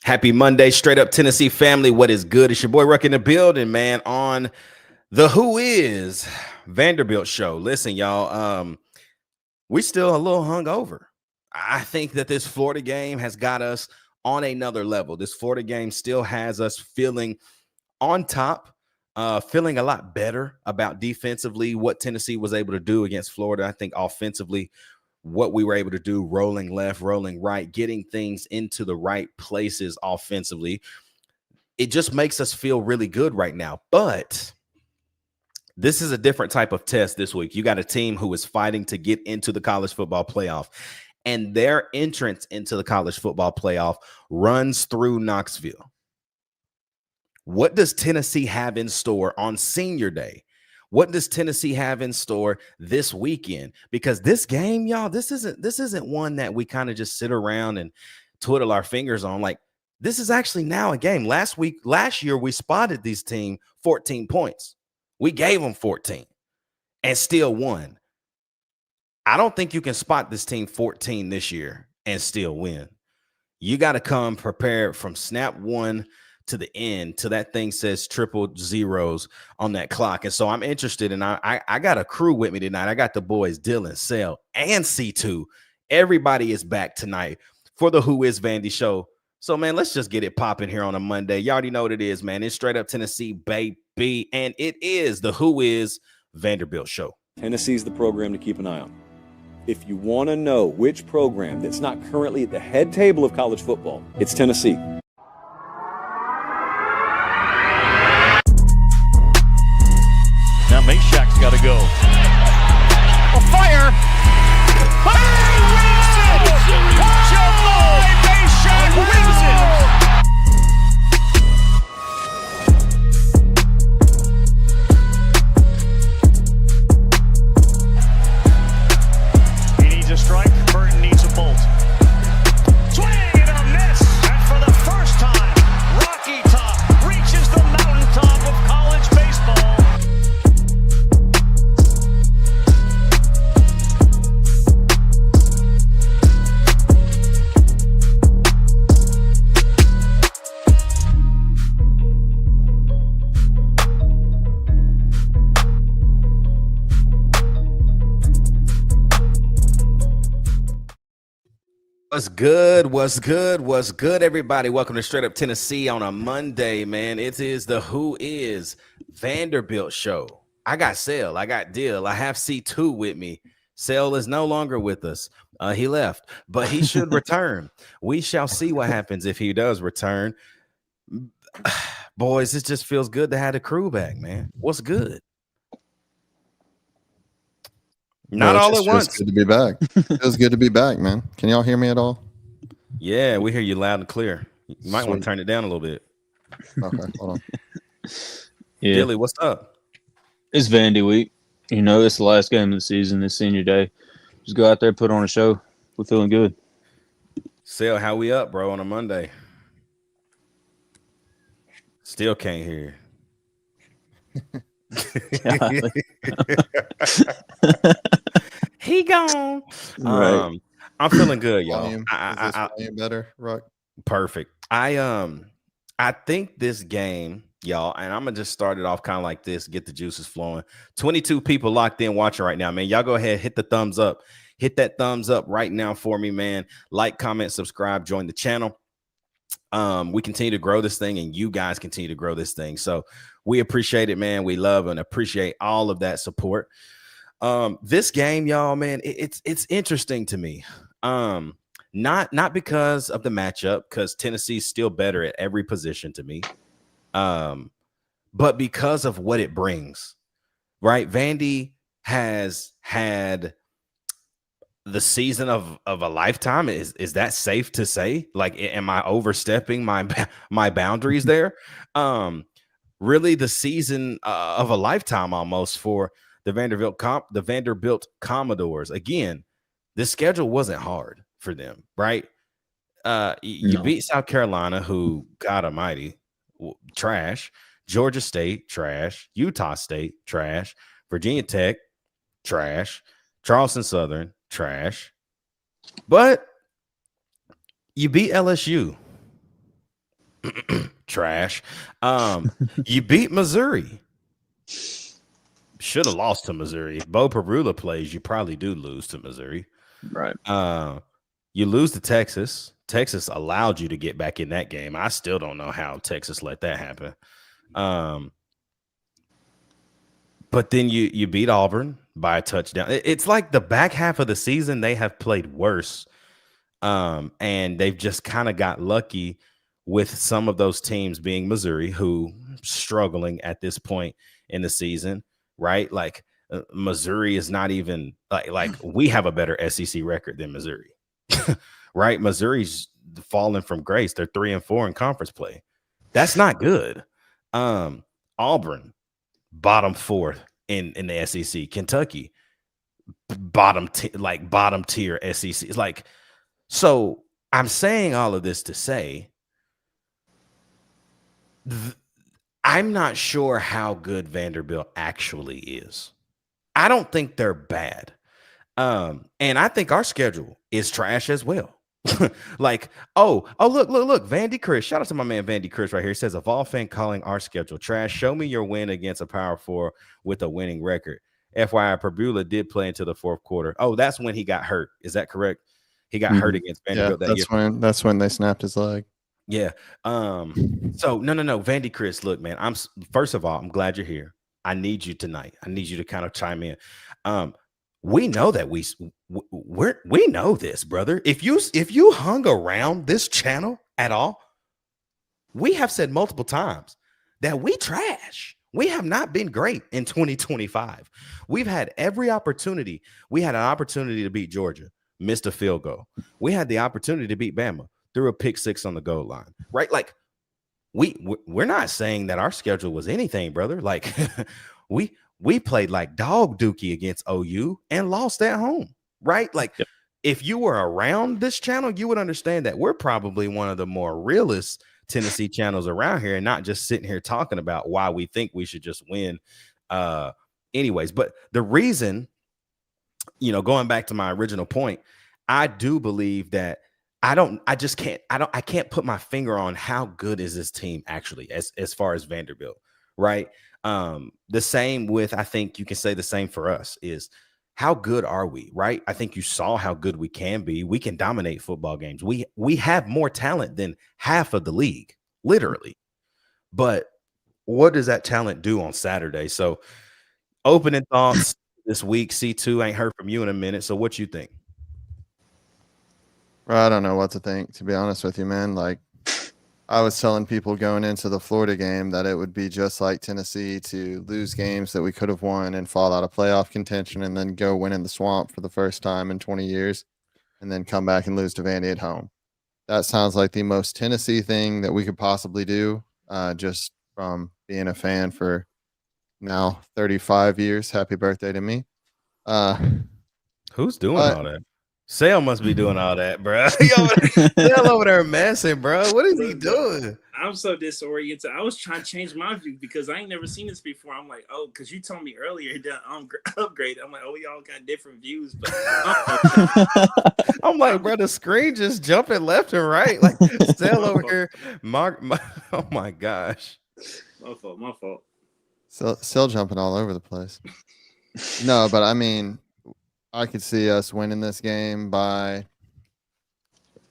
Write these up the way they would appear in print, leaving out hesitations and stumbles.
Happy Monday, straight up Tennessee family. What is good? It's your boy Ruck in the building, man, on the Who Is Vanderbilt show. Listen, y'all, we still a little hungover. I think that this Florida game has got us on another level. This Florida game still has us feeling on top, feeling a lot better about defensively what Tennessee was able to do against Florida. I think offensively, what we were able to do, rolling left, rolling right, getting things into the right places offensively, it just makes us feel really good right now. But this is a different type of test this week. You got a team who is fighting to get into the college football playoff, and their entrance into the college football playoff runs through Knoxville. What does Tennessee have in store on Senior Day? What does Tennessee have in store this weekend? Because this game, y'all, this isn't one that we kind of just sit around and twiddle our fingers on. Like, this is actually now a game. Last year, we spotted these team 14 points. We gave them 14 and still won. I don't think you can spot this team 14 this year and still win. You got to come prepared from snap one to the end till that thing says triple zeros on that clock. And so I'm interested, and I got a crew with me tonight. I got the boys Dylan, Sel, and C2. Everybody is back tonight for the Who Is Vandy show. So, man, let's just get it popping here on a Monday. You already know what it is, man. It's straight up Tennessee, baby, and it is the Who Is Vanderbilt show. Tennessee's the program to keep an eye on. If you want to know which program that's not currently at the head table of college football, it's Tennessee. Now Meshack's got to go. A fire! Fire! Wins it! July Meshack wins it! He needs a strike. Burton needs a bolt. Swing and a miss! And for the first time, Rocky Top reaches the mountaintop of college baseball. What's good? What's good? What's good, everybody? Welcome to Straight Up Tennessee on a Monday, man. It is the Who Is Vanderbilt show. I got Sel, I got Dill, I have C2 with me. Sel is no longer with us. He left, but he should return. We shall see what happens if he does return. Boys, it just feels good to have the crew back, man. What's good? Not all at once. It's good to be back. It was good to be back, man. Can y'all hear me at all? Yeah, we hear you loud and clear. You might want to turn it down a little bit. Okay, hold on. Yeah, Billy, what's up? it's Vandy week. You know, it's the last game of the season. It's Senior Day. Just go out there, put on a show. We're feeling good. Sel, how we up, bro, on a Monday? Still can't hear. He gone. Right. I'm feeling good, y'all. Volume, is this volume better, Rock? Perfect. I think this game, y'all, and I'm gonna just start it off kind of like this, get the juices flowing. 22 people locked in watching right now, man. Y'all go ahead, hit the thumbs up. Hit that thumbs up right now for me, man. Like, comment, subscribe, join the channel. We continue to grow this thing, and you guys continue to grow this thing. So we appreciate it, man. We love and appreciate all of that support. This game, y'all, man, it's interesting to me. Not because of the matchup, because Tennessee's still better at every position to me. But because of what it brings, right? Vandy has had the season of a lifetime. Is that safe to say? Like, am I overstepping my boundaries there? Really the season of a lifetime almost for the Vanderbilt Commodores. Again, the schedule wasn't hard for them, right? You beat South Carolina, who, God almighty, trash. Georgia State, trash. Utah State, trash. Virginia Tech, trash. Charleston Southern, trash. But you beat LSU. trash. You beat Missouri. Should have lost to Missouri. If Bo Perula plays, you probably do lose to Missouri. Right. You lose to Texas. Texas allowed you to get back in that game. I still don't know how Texas let that happen. But then you beat Auburn by a touchdown. It's like the back half of the season they have played worse. And they've just kind of got lucky with some of those teams being Missouri, who struggling at this point in the season, right? Like Missouri is not even like we have a better SEC record than Missouri, right? Missouri's fallen from grace. They're 3-4 in conference play. That's not good. Auburn, bottom 4th in the SEC. Kentucky, bottom tier SEC. It's like, so I'm saying all of this to say I'm not sure how good Vanderbilt actually is. I don't think they're bad. And I think our schedule is trash as well. Like, look, Vandy Chris. Shout out to my man Vandy Chris right here. He says, a Vol fan calling our schedule trash. Show me your win against a Power 4 with a winning record. FYI, Perbula did play into the 4th quarter. Oh, that's when he got hurt. Is that correct? He got hurt against Vanderbilt that year. That's when they snapped his leg. Yeah. So no. Vandy Chris, look, man, first of all, I'm glad you're here. I need you tonight. I need you to kind of chime in. We know that we know this, brother. If you hung around this channel at all, we have said multiple times that we trash. We have not been great in 2025. We've had every opportunity. We had an opportunity to beat Georgia, missed a field goal. We had the opportunity to beat Bama, threw a pick 6 on the goal line, right? Like we're not saying that our schedule was anything, brother. Like we played like dog dookie against OU and lost at home, right? Like if you were around this channel, you would understand that we're probably one of the more realist Tennessee channels around here and not just sitting here talking about why we think we should just win. Anyways, but the reason, going back to my original point, I do believe that I can't put my finger on how good is this team actually as far as Vanderbilt, right? The same with, I think you can say the same for us is how good are we, right? I think you saw how good we can be. We can dominate football games. We have more talent than half of the league, literally. But what does that talent do on Saturday? So opening thoughts this week, C2, ain't heard from you in a minute. So what you think? I don't know what to think, to be honest with you, man. Like, I was telling people going into the Florida game that it would be just like Tennessee to lose games that we could have won and fall out of playoff contention and then go win in the swamp for the first time in 20 years and then come back and lose to Vandy at home. That sounds like the most Tennessee thing that we could possibly do, just from being a fan for now 35 years. Happy birthday to me. Who's doing all that? Sale must be doing all that, bro. Sale over there messing, bro. What is he doing? I'm so disoriented. I was trying to change my view because I ain't never seen this before. I'm like, oh, because you told me earlier that I'm upgrade. I'm like, oh, we all got different views. But I'm like, bro, the screen just jumping left and right. Like, Sale over here. Oh my gosh. My fault. Still jumping all over the place. No, but I mean, I could see us winning this game by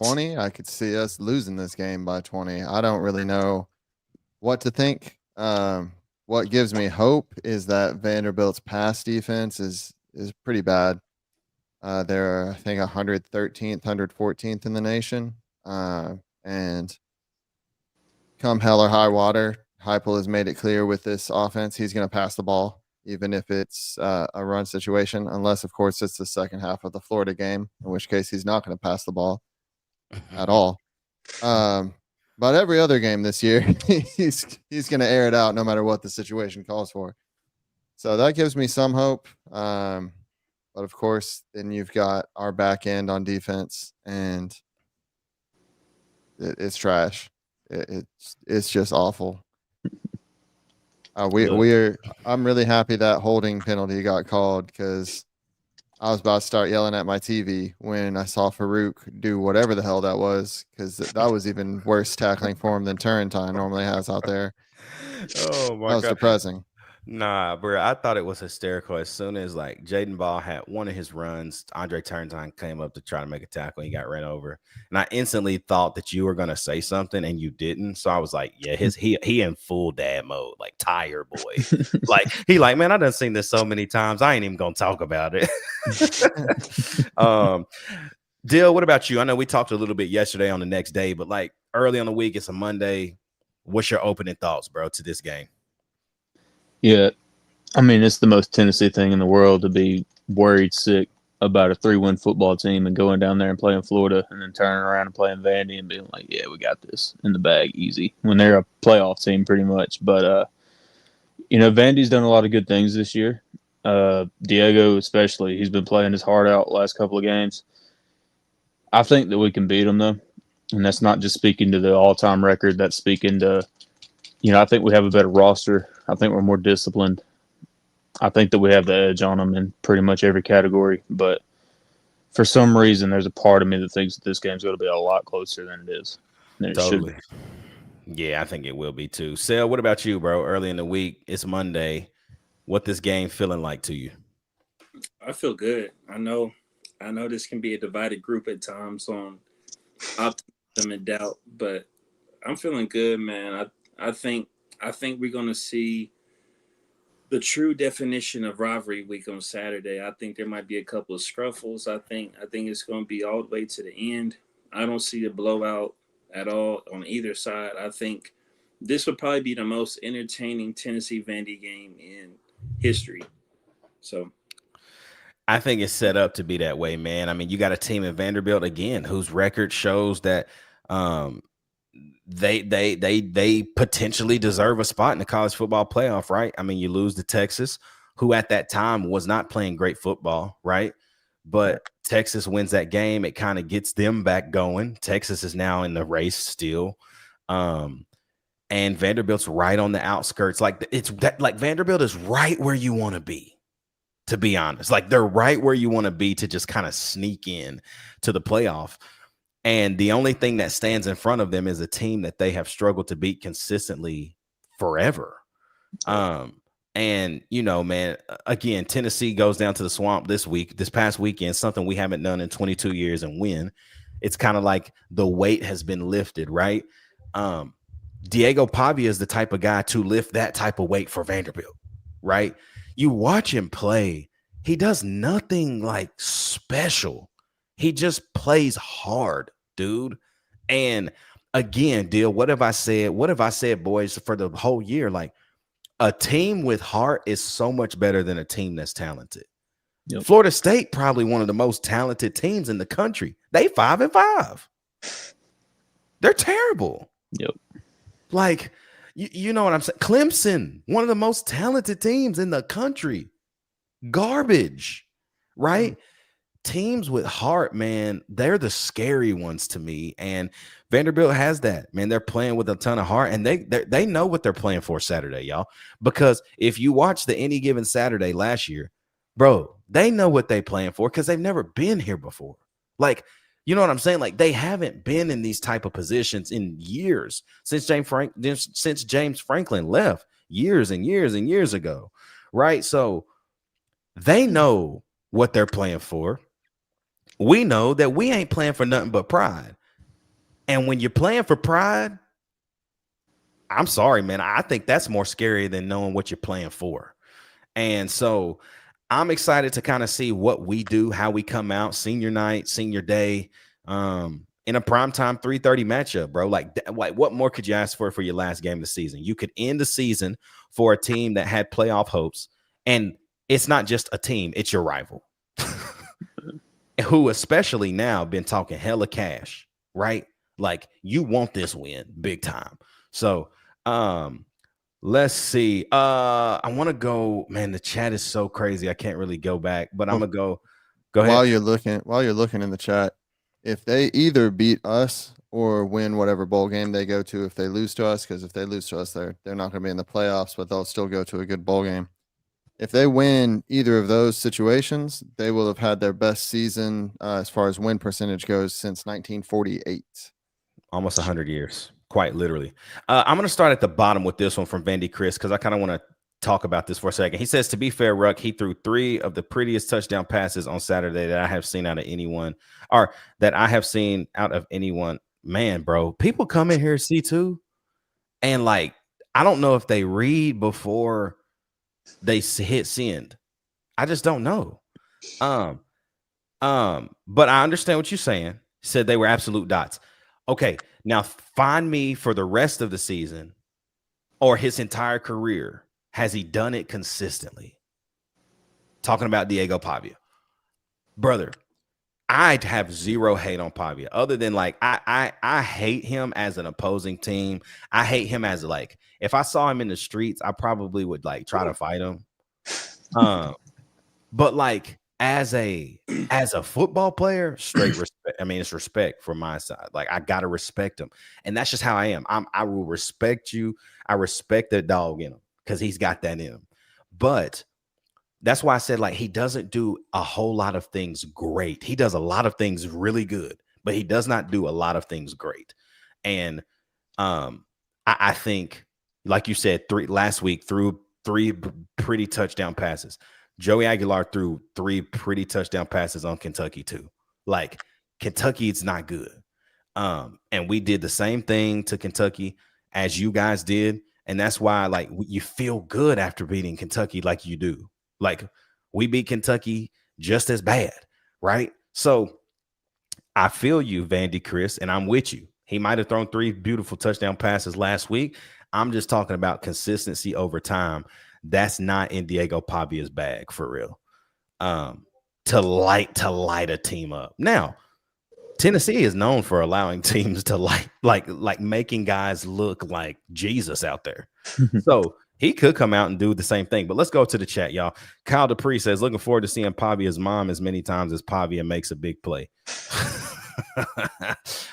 20. I could see us losing this game by 20. I don't really know what to think. What gives me hope is that Vanderbilt's pass defense is pretty bad. They're, I think, 113th, 114th in the nation. And come hell or high water, Heupel has made it clear with this offense he's going to pass the ball, even if it's a run situation, unless, of course, it's the second half of the Florida game, in which case he's not going to pass the ball at all. But every other game this year, he's going to air it out no matter what the situation calls for. So that gives me some hope. But, of course, then you've got our back end on defense, and it's trash. It's just awful. I'm really happy that holding penalty got called because I was about to start yelling at my TV when I saw Farouk do whatever the hell that was, because that was even worse tackling for him than Turrentine normally has out there. Oh That my was god. depressing. Nah, bro. I thought it was hysterical as soon as like Jaden Ball had one of his runs. Andre Turntine came up to try to make a tackle. And he got ran over, and I instantly thought that you were gonna say something, and you didn't. So I was like, "Yeah, he in full dad mode, like tire boy. Like man, I done seen this so many times. I ain't even gonna talk about it." Dill, what about you? I know we talked a little bit yesterday on the next day, but like early on the week, it's a Monday. What's your opening thoughts, bro, to this game? Yeah, I mean, it's the most Tennessee thing in the world to be worried sick about a 3-win football team and going down there and playing Florida and then turning around and playing Vandy and being like, yeah, we got this in the bag easy when they're a playoff team pretty much. But, Vandy's done a lot of good things this year. Diego especially, he's been playing his heart out last couple of games. I think that we can beat them, though. And that's not just speaking to the all-time record. That's speaking to, I think we have a better roster. I think we're more disciplined. I think that we have the edge on them in pretty much every category. But for some reason, there's a part of me that thinks that this game's going to be a lot closer than it is. Than it should be. Yeah, I think it will be too. Sel, what about you, bro? Early in the week, it's Monday. What this game feeling like to you? I feel good. I know this can be a divided group at times on optimism and doubt, but I'm feeling good, man. I think we're gonna see the true definition of rivalry week on Saturday. I think there might be a couple of scruffles. I think it's gonna be all the way to the end. I don't see a blowout at all on either side. I think this would probably be the most entertaining Tennessee Vandy game in history. So I think it's set up to be that way, man. I mean, you got a team in Vanderbilt again whose record shows that they potentially deserve a spot in the college football playoff, right? I mean, you lose to Texas, who at that time was not playing great football, right? But Texas wins that game. It kind of gets them back going. Texas is now in the race still. And Vanderbilt's right on the outskirts. Like Vanderbilt is right where you want to be. To be honest, like they're right where you want to be to just kind of sneak in to the playoff. And the only thing that stands in front of them is a team that they have struggled to beat consistently forever. And man, again, Tennessee goes down to the Swamp this past weekend, something we haven't done in 22 years and win. It's kind of like the weight has been lifted, right? Diego Pavia is the type of guy to lift that type of weight for Vanderbilt, right? You watch him play, he does nothing like special. He just plays hard, dude. And again, Deal, what have I said? What have I said, boys, for the whole year? Like a team with heart is so much better than a team that's talented. Yep. Florida State, probably one of the most talented teams in the country. They 5-5. They're terrible. Yep. Like, you know what I'm saying? Clemson, one of the most talented teams in the country. Garbage, right? Teams with heart, man, they're the scary ones to me. And Vanderbilt has that, man. They're playing with a ton of heart, and they know what they're playing for Saturday, y'all. Because if you watch the Any Given Saturday last year, bro, they know what they playing for because they've never been here before. Like, you know what I'm saying? Like they haven't been in these type of positions in years since James Franklin left years and years and years ago, right? So they know what they're playing for. We know that we ain't playing for nothing but pride. And when you're playing for pride, I'm sorry, man. I think that's more scary than knowing what you're playing for. And so I'm excited to kind of see what we do, how we come out senior night, senior day, in a primetime 3:30 matchup, bro. Like what more could you ask for your last game of the season? You could end the season for a team that had playoff hopes, and it's not just a team, it's your rival. Who especially now been talking hella cash, right? Like you want this win big time. So let's see. I want to go, man. The chat is so crazy. I can't really go back, but I'm gonna go ahead. While you're looking in the chat, if they either beat us or win whatever bowl game they go to, if they lose to us, because if they lose to us, they're not gonna be in the playoffs, but they'll still go to a good bowl game. if they win either of those situations, they will have had their best season as far as win percentage goes since 1948. Almost 100 years, quite literally. I'm going to start at the bottom with this one from Vandy Chris because I kind of want to talk about this for a second. He says, to be fair, Ruck, he threw 3 of the prettiest touchdown passes on Saturday that I have seen out of anyone, or that I have seen out of anyone. Man, bro, people come in here, C2, and like, I don't know if they read before they hit send. I just don't know. But I understand what you're saying. Said they were absolute dots. Okay, now find me for the rest of the season or his entire career. Has he done it consistently? Talking about Diego Pavia. Brother, I'd have zero hate on Pavia other than like I hate him as an opposing team. I hate him as like if I saw him in the streets, I probably would like try to fight him. But like as a football player, straight respect. I mean, it's respect from my side. Like I gotta respect him, and that's just how I am. I will respect you. I respect that dog in him because he's got that in him. But that's why I said like he doesn't do a whole lot of things great. He does a lot of things really good, but he does not do a lot of things great. And I think, like you said, last week threw 3 pretty touchdown passes. Joey Aguilar threw 3 pretty touchdown passes on Kentucky too. Like Kentucky, it's not good. And we did the same thing to Kentucky as you guys did. And that's why like you feel good after beating Kentucky like you do. Like we beat Kentucky just as bad, right? So I feel you, Vandy Chris, and I'm with you. He might have thrown 3 beautiful touchdown passes last week. I'm just talking about consistency over time. That's not in Diego Pavia's bag for real. To light a team up. Now, Tennessee is known for allowing teams to like making guys look like Jesus out there. So he could come out and do the same thing. But let's go to the chat, y'all. Kyle Dupree says, looking forward to seeing Pavia's mom as many times as Pavia makes a big play.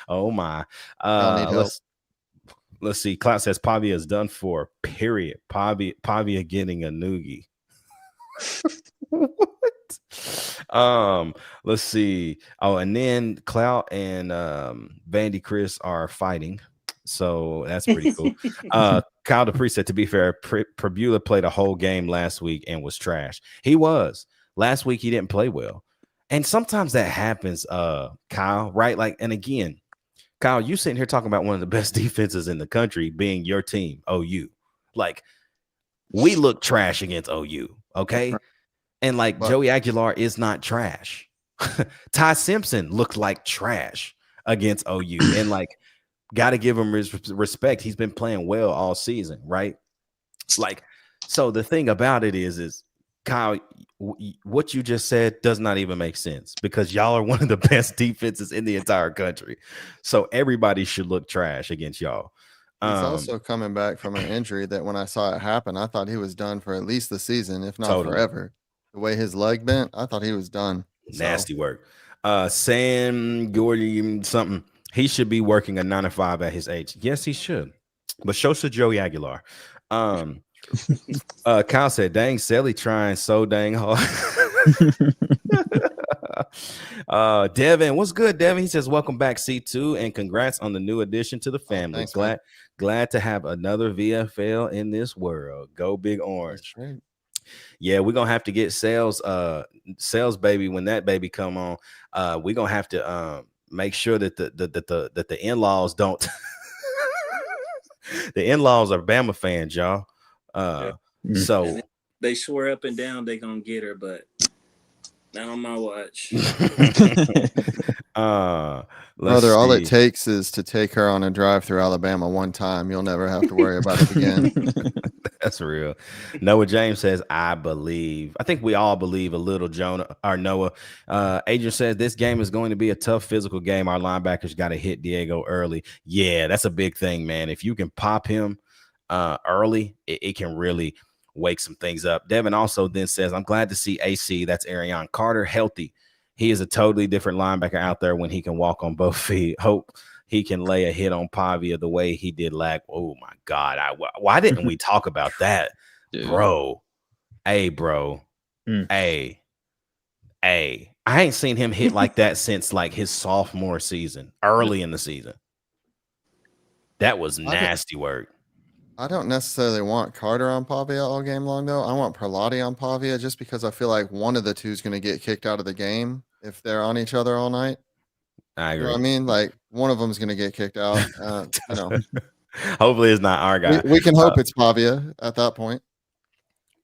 Oh my. Let's see. Clout says Pavia is done for. Period. Pavia getting a noogie. What? Let's see. Oh, and then Clout and Vandy Chris are fighting. So that's pretty cool. Kyle Dupree said, to be fair, Prabula played a whole game last week and was trash. He was. Last week he didn't play well. And sometimes that happens, Kyle, right? Like, and again, Kyle, you sitting here talking about one of the best defenses in the country being your team, OU. Like, we look trash against OU, okay? And like Joey Aguilar is not trash. Ty Simpson looked like trash against OU. And like, got to give him respect. He's been playing well all season, right? Like, so the thing about it is Kyle, what you just said does not even make sense because y'all are one of the best defenses in the entire country. So everybody should look trash against y'all. He's also coming back from an injury that when I saw it happen, I thought he was done for at least the season, if not forever. The way his leg bent, I thought he was done. Nasty work. Sam Gordy something. He should be working a 9 to 5 at his age. Yes, he should. But so should Joey Aguilar. Kyle said, dang, Selly trying so dang hard. Devin, what's good, Devin? He says, welcome back, C2, and congrats on the new addition to the family. Thanks, glad to have another VFL in this world. Go Big Orange. That's right. Yeah, we're gonna have to get sales baby when that baby come on. We're gonna have to make sure that the in-laws don't the in-laws are Bama fans, y'all. So they swear up and down they gonna get her, but not on my watch. Brother, all it takes is to take her on a drive through Alabama one time. You'll never have to worry about it again. That's real. Noah James says, I think we all believe a little Noah. Adrian says this game is going to be a tough physical game. Our linebackers got to hit Diego early. Yeah, that's a big thing, man. If you can pop him early, it can really wake some things up. Devin also then says, I'm glad to see AC, that's Arion Carter, healthy. He is a totally different linebacker out there when he can walk on both feet. Hope he can lay a hit on Pavia the way he did Oh my God. Why didn't we talk about that, Dude. Bro? Hey, bro. Mm. Hey. I ain't seen him hit like that since like his sophomore season, early in the season. That was nasty work. I don't necessarily want Carter on Pavia all game long, though. I want Perlotti on Pavia just because I feel like one of the two is going to get kicked out of the game if they're on each other all night. I You agree. know what I mean? Like one of them is going to get kicked out. Hopefully it's not our guy. We can hope it's Pavia at that point.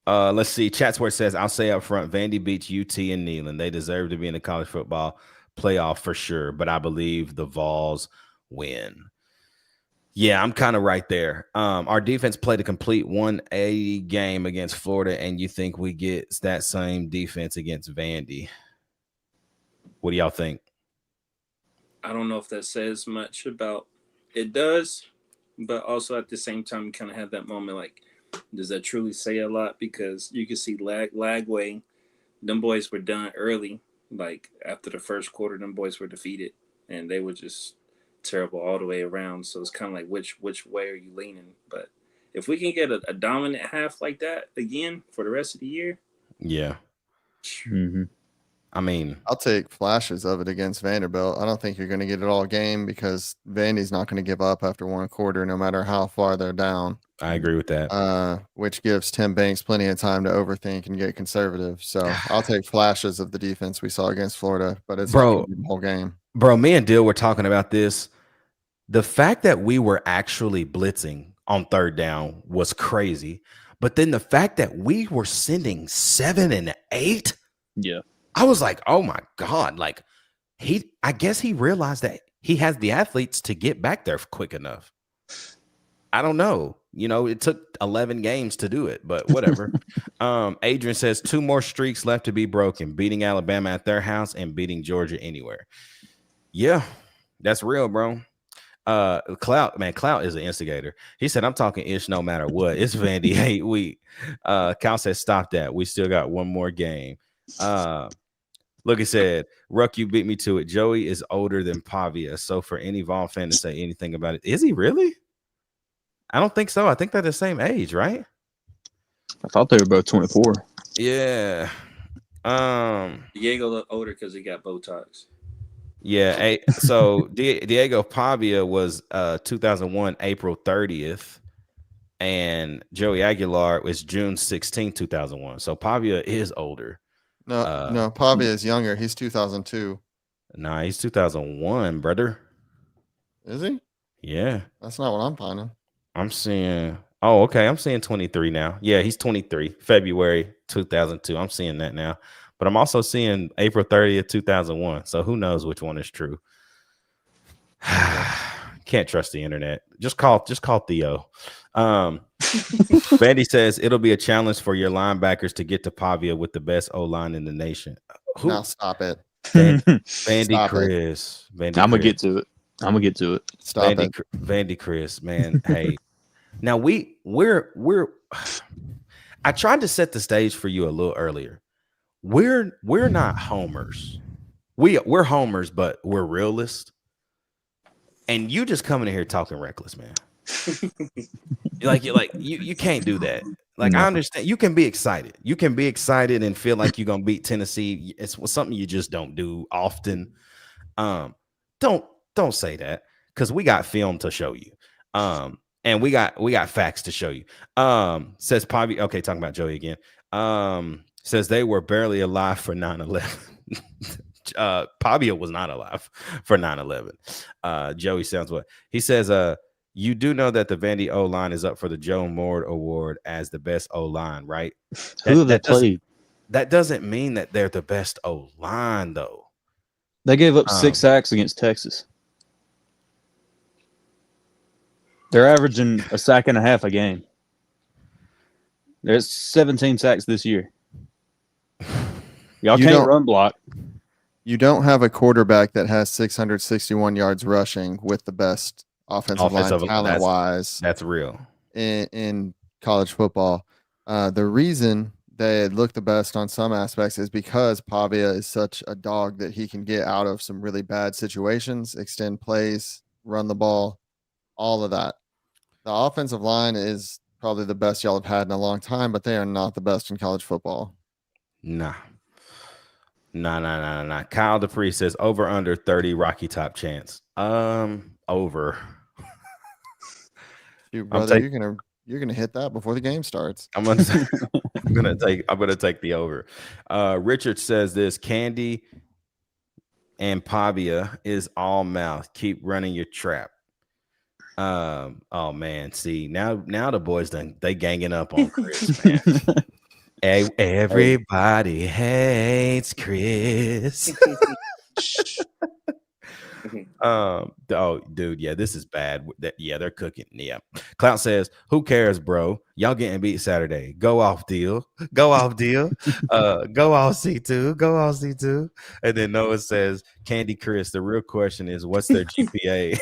Let's see. Chatsworth says, I'll say up front, Vandy beats UT and Neyland. They deserve to be in the college football playoff for sure, but I believe the Vols win. Yeah, I'm kind of right there. Our defense played a complete 180 game against Florida, and you think we get that same defense against Vandy? What do y'all think? I don't know if that says much about it. Does, but also at the same time, you kind of have that moment like, does that truly say a lot? Because you can see Lagway, them boys were done early. Like after the first quarter, them boys were defeated, and they were just terrible all the way around. So it's kind of like which way are you leaning? But if we can get a dominant half like that again for the rest of the year, yeah. Mm-hmm. I mean, I'll take flashes of it against Vanderbilt. I don't think you're going to get it all game because Vandy's not going to give up after one quarter, no matter how far they're down. I agree with that. Which gives Tim Banks plenty of time to overthink and get conservative. So I'll take flashes of the defense we saw against Florida, but it's not going to be the whole game. Bro, me and Dill were talking about this. The fact that we were actually blitzing on third down was crazy. But then the fact that we were sending 7 and 8. Yeah. I was like, oh my God. Like I guess he realized that he has the athletes to get back there quick enough. I don't know. You know, it took 11 games to do it, but whatever. Adrian says 2 more streaks left to be broken, beating Alabama at their house and beating Georgia anywhere. Yeah, that's real, bro. Clout is an instigator. He said, I'm talking ish no matter what. It's Vandy 8 week. Cal said, stop that. We still got one more game. Look, he said, Ruck, you beat me to it. Joey is older than Pavia. So for any Vol fan to say anything about it, is he really? I don't think so. I think they're the same age, right? I thought they were both 24. Yeah. Diego looked older because he got Botox. Yeah. So Diego Pavia was 2001 April 30th, and Joey Aguilar was June 16, 2001. So Pavia is older. No, Pavia is younger. He's 2002. Nah, he's 2001, brother. Is he? Yeah. That's not what I'm finding. I'm seeing. Oh, okay. I'm seeing 23 now. Yeah, he's 23. February 2002. I'm seeing that now. But I'm also seeing April 30th, 2001. So who knows which one is true? Can't trust the internet. Just call Theo. Vandy says it'll be a challenge for your linebackers to get to Pavia with the best O-line in the nation. Now stop it. Vandy Stop Chris. Vandy I'm gonna Chris. get to it. Stop Vandy, it. Vandy Chris, man. Hey. Now we're I tried to set the stage for you a little earlier. We're not homers. We're homers, but we're realists. And you just coming in here talking reckless, man. you can't do that. Like, no. I understand you can be excited. You can be excited and feel like you're gonna beat Tennessee. It's something you just don't do often. Don't say that, because we got film to show you. And we got facts to show you. Says Pavia. Okay, talking about Joey again. Says they were barely alive for 9/11. Pavia was not alive for 9/11. Joey sounds what he says. You do know that the Vandy O-line is up for the Joe Moore Award as the best O-line, right? Who have they played? That doesn't mean that they're the best O-line, though. They gave up 6 sacks against Texas. They're averaging a sack and a half a game. There's 17 sacks this year. Y'all can't run block. You don't have a quarterback that has 661 yards rushing with the best offensive line talent-wise. That's real. In college football. The reason they look the best on some aspects is because Pavia is such a dog that he can get out of some really bad situations, extend plays, run the ball, all of that. The offensive line is probably the best y'all have had in a long time, but they are not the best in college football. Nah. Kyle Dupree says over under 30 Rocky Top chance. Over. Dude, brother, you're gonna hit that before the game starts. I'm gonna take the over. Richard says this: Candy and Pavia is all mouth. Keep running your trap. Oh man, see now the boys they ganging up on Chris, man. Everybody hates Chris. Oh, dude, yeah, this is bad. Yeah, they're cooking. Yeah. Clout says, who cares, bro? Y'all getting beat Saturday. Go off, deal. Go off, deal. Go off, C2. Go off, C2. And then Noah says, Candy Chris, the real question is, what's their GPA?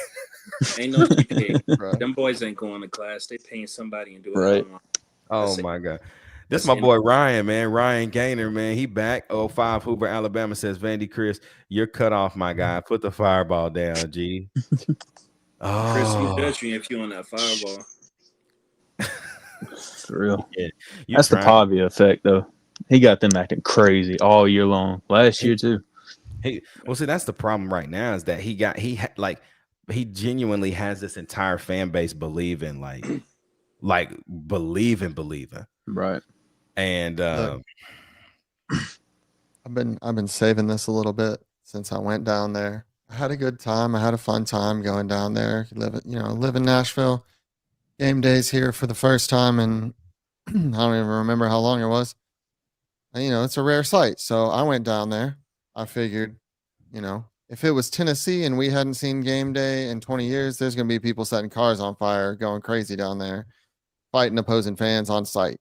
Ain't no GPA. Them boys ain't going to class. They paying somebody and doing it online. Oh my God. This is my boy Ryan, man. Ryan Gaynor, man. He back. 05 Hoover, Alabama says, Vandy Chris, you're cut off, my guy. Put the fireball down, G. Chris, you judge me if you on that fireball. For real. Yeah, that's the Pavia effect, though. He got them acting crazy all year long. Last year, too. Well, see, that's the problem right now is that he genuinely has this entire fan base believing, believing. Right. And I've been saving this a little bit since I went down there. I had a good time. I had a fun time going down there. Live in Nashville. Game days here for the first time, and I don't even remember how long it was. And, it's a rare sight. So I went down there. I figured, if it was Tennessee and we hadn't seen game day in 20 years, there's going to be people setting cars on fire, going crazy down there, fighting opposing fans on site.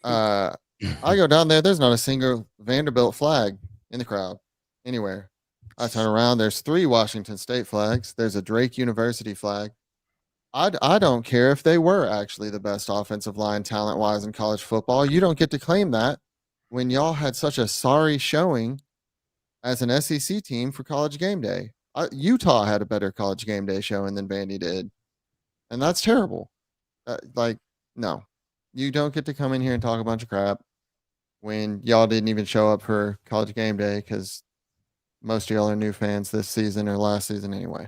I go down there. There's not a single Vanderbilt flag in the crowd anywhere. I turn around. There's 3 Washington State flags. There's a Drake University flag. I don't care if they were actually the best offensive line talent-wise in college football. You don't get to claim that when y'all had such a sorry showing as an SEC team for college game day. Utah had a better college game day showing than Vandy did. And that's terrible. No. You don't get to come in here and talk a bunch of crap when y'all didn't even show up for college game day because most of y'all are new fans this season or last season anyway.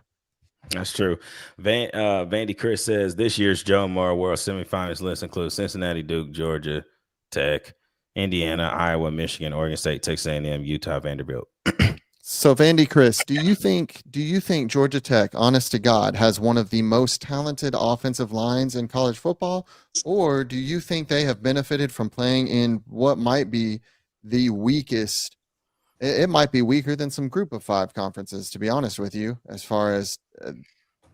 That's true. Vandy Chris says this year's Joe Moore World semifinals list includes Cincinnati, Duke, Georgia Tech, Indiana, Iowa, Michigan, Oregon State, Texas A&M, Utah, Vanderbilt. So, Vandy Chris, do you think Georgia Tech, honest to God, has one of the most talented offensive lines in college football, or do you think they have benefited from playing in what might be the weakest? It might be weaker than some Group of 5 conferences, to be honest with you, as far as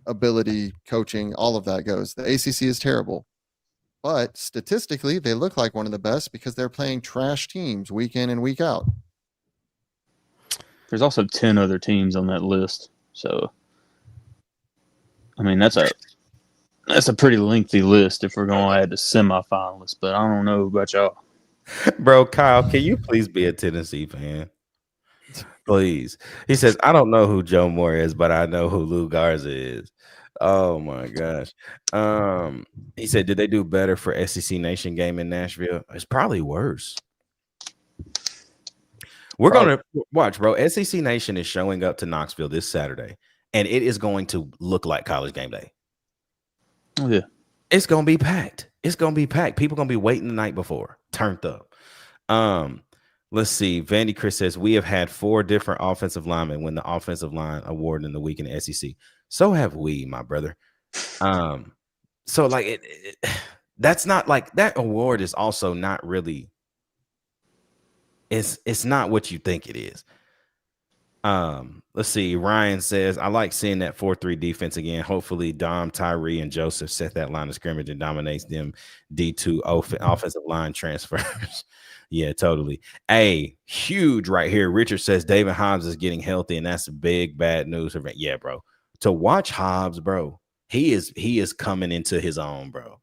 ability, coaching, all of that goes. The ACC is terrible, but statistically, they look like one of the best because they're playing trash teams week in and week out. There's also 10 other teams on that list. So, I mean, that's a pretty lengthy list if we're going to add the semifinalists, but I don't know about y'all. Bro, Kyle, can you please be a Tennessee fan? Please. He says, I don't know who Joe Moore is, but I know who Lou Garza is. Oh, my gosh. He said, did they do better for SEC Nation game in Nashville? It's probably worse. We're going to watch, bro. SEC Nation is showing up to Knoxville this Saturday, and it is going to look like college game day. Oh, yeah. It's going to be packed. It's going to be packed. People going to be waiting the night before, turned up. Let's see. Vandy Chris says, we have had 4 different offensive linemen win the offensive line award in the week in the SEC. So have we, my brother. So like that's not like that award is also not really. It's not what you think it is. Let's see. Ryan says, I like seeing that 4-3 defense again. Hopefully Dom, Tyree, and Joseph set that line of scrimmage and dominates them D2 offensive line transfers. Yeah, totally. Hey, huge right here. Richard says David Hobbs is getting healthy, and that's big bad news. Yeah, bro. To watch Hobbs, bro, he is coming into his own, bro.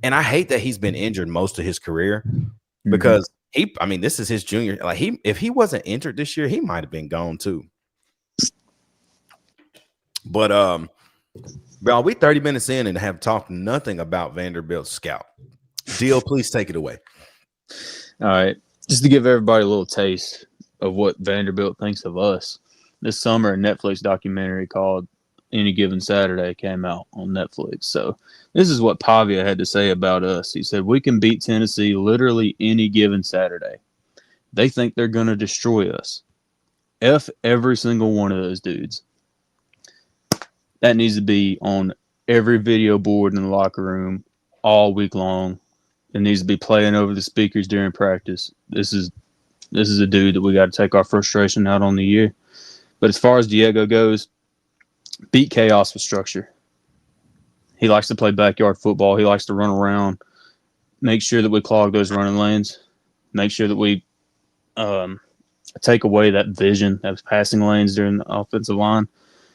And I hate that he's been injured most of his career because this is his junior. Like if he wasn't injured this year, he might have been gone too. But Bro, we 30 minutes in and have talked nothing about Vanderbilt's scout. Deal, please take it away. All right. Just to give everybody a little taste of what Vanderbilt thinks of us. This summer, a Netflix documentary called Any Given Saturday came out on Netflix. So this is what Pavia had to say about us. He said, we can beat Tennessee literally any given Saturday. They think they're going to destroy us. F every single one of those dudes. That needs to be on every video board in the locker room all week long. It needs to be playing over the speakers during practice. This is a dude that we got to take our frustration out on the year. But as far as Diego goes, beat chaos with structure. He likes to play backyard football. He likes to run around. Make sure that we clog those running lanes. Make sure that we take away that vision, those passing lanes during the offensive line.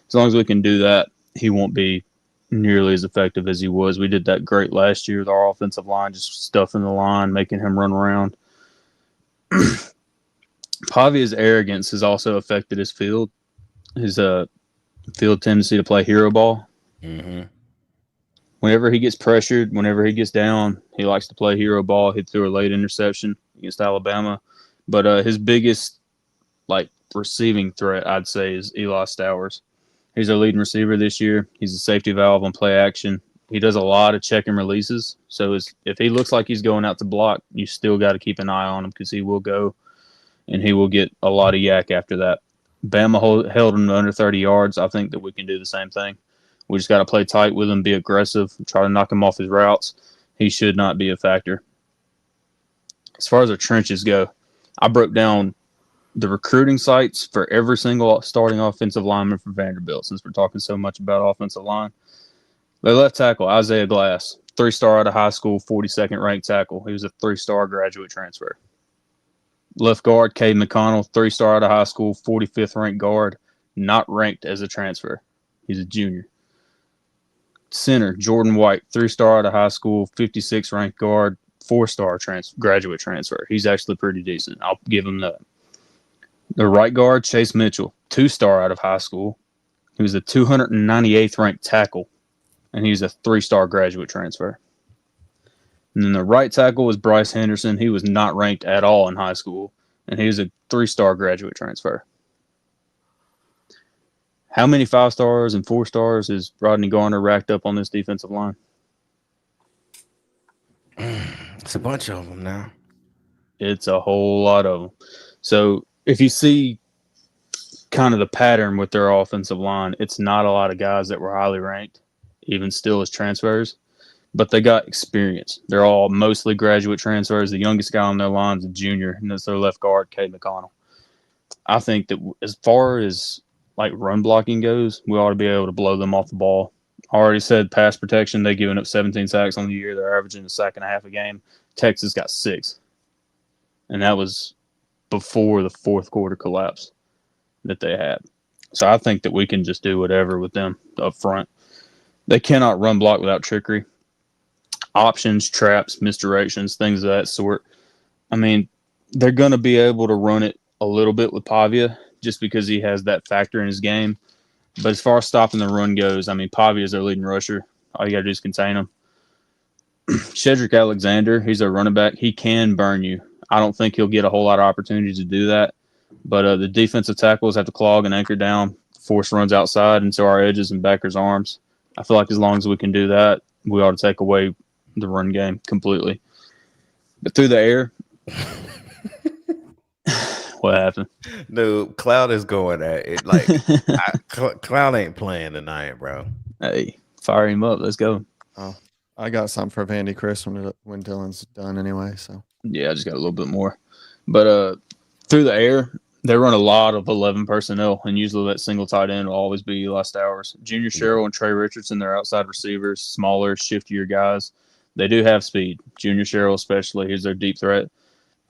As long as we can do that, he won't be nearly as effective as he was. We did that great last year with our offensive line, just stuffing the line, making him run around. Pavia's arrogance has also affected his field. His field tendency to play hero ball. Mm-hmm. Whenever he gets pressured, whenever he gets down, he likes to play hero ball. He threw a late interception against Alabama. But his biggest receiving threat, I'd say, is Eli Stowers. He's our leading receiver this year. He's a safety valve on play action. He does a lot of check and releases. So if he looks like he's going out to block, you still got to keep an eye on him because he will go and he will get a lot of yak after that. Bama held him to under 30 yards. I think that we can do the same thing. We just got to play tight with him, be aggressive, try to knock him off his routes. He should not be a factor. As far as our trenches go, I broke down the recruiting sites for every single starting offensive lineman for Vanderbilt, since we're talking so much about offensive line. Their left tackle, Isaiah Glass, 3-star out of high school, 42nd ranked tackle. He was a 3-star graduate transfer. Left guard, Cade McConnell, 3-star out of high school, 45th ranked guard, not ranked as a transfer. He's a junior. Center, Jordan White, 3-star out of high school, 56th ranked guard, 4-star graduate transfer. He's actually pretty decent. I'll give him that. The right guard, Chase Mitchell, 2-star out of high school. He was a 298th ranked tackle, and he's a 3-star graduate transfer. And then the right tackle was Bryce Henderson. He was not ranked at all in high school, and he was a 3-star graduate transfer. How many 5-stars and 4-stars is Rodney Garner racked up on this defensive line? It's a bunch of them now. It's a whole lot of them. So if you see kind of the pattern with their offensive line, it's not a lot of guys that were highly ranked, even still as transfers, but they got experience. They're all mostly graduate transfers. The youngest guy on their line is a junior, and that's their left guard, Cade McConnell. I think that as far as run blocking goes, we ought to be able to blow them off the ball. I already said pass protection, they've given up 17 sacks on the year. They're averaging a sack and a half a game. Texas got 6. And that was before the fourth quarter collapse that they had. So I think that we can just do whatever with them up front. They cannot run block without trickery. Options, traps, misdirections, things of that sort. I mean, they're going to be able to run it a little bit with Pavia just because he has that factor in his game. But as far as stopping the run goes, I mean, Pavia is their leading rusher. All you got to do is contain him. Shedrick Alexander, he's a running back. He can burn you. I don't think he'll get a whole lot of opportunities to do that. But the defensive tackles have to clog and anchor down, force runs outside into our edges and backers' arms. I feel like as long as we can do that, we ought to take away the run game completely. But through the air, what happened? Dude, Cloud is going at it. Cloud ain't playing tonight, bro. Hey, fire him up. Let's go. Oh, I got something for Vandy Chris when Dylan's done anyway. So yeah, I just got a little bit more. But through the air, they run a lot of 11 personnel, and usually that single tight end will always be Eli Stowers. Junior Sherrill and Trey Richardson, they're outside receivers, smaller, shiftier guys. They do have speed. Junior Sherrill especially, he's their deep threat.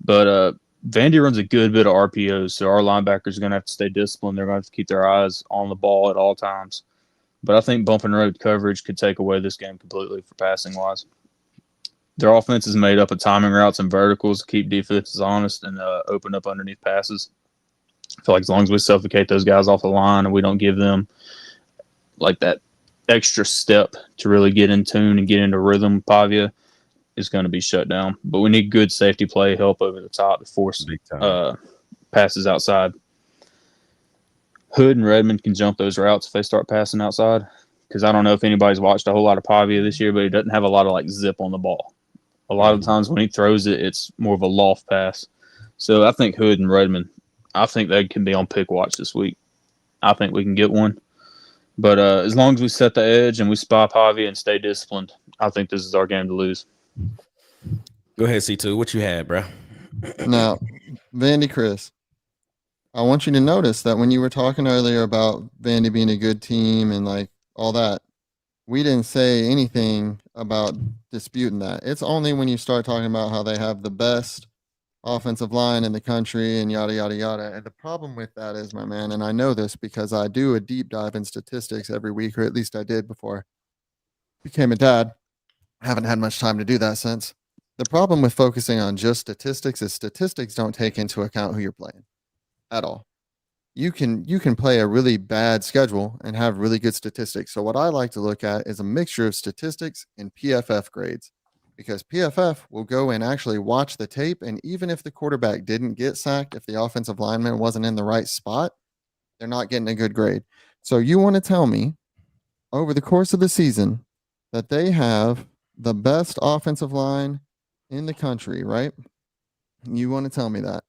But Vandy runs a good bit of RPOs, so our linebackers are going to have to stay disciplined. They're going to have to keep their eyes on the ball at all times. But I think bump and road coverage could take away this game completely for passing-wise. Their offense is made up of timing routes and verticals to keep defenses honest and open up underneath passes. I feel like as long as we suffocate those guys off the line and we don't give them that extra step to really get in tune and get into rhythm, Pavia is going to be shut down. But we need good safety play help over the top to force Big time. passes outside. Hood and Redmond can jump those routes if they start passing outside. Because I don't know if anybody's watched a whole lot of Pavia this year, but he doesn't have a lot of like zip on the ball. A lot of times when he throws it, it's more of a loft pass. So I think Hood and Redmond, I think they can be on pick watch this week. I think we can get one. But as long as we set the edge and we spy Pavia and stay disciplined, I think this is our game to lose. Go ahead, C2. What you had, bro? Now, Vandy Chris, I want you to notice that when you were talking earlier about Vandy being a good team and like all that, we didn't say anything about disputing that. It's only when you start talking about how they have the best offensive line in the country and yada, yada, yada. And the problem with that is, my man, and I know this because I do a deep dive in statistics every week, or at least I did before I became a dad. I haven't had much time to do that since. The problem with focusing on just statistics is statistics don't take into account who you're playing at all. You can play a really bad schedule and have really good statistics. So what I like to look at is a mixture of statistics and PFF grades, because PFF will go and actually watch the tape, and even if the quarterback didn't get sacked, if the offensive lineman wasn't in the right spot, they're not getting a good grade. So you want to tell me over the course of the season that they have the best offensive line in the country, right? You want to tell me that.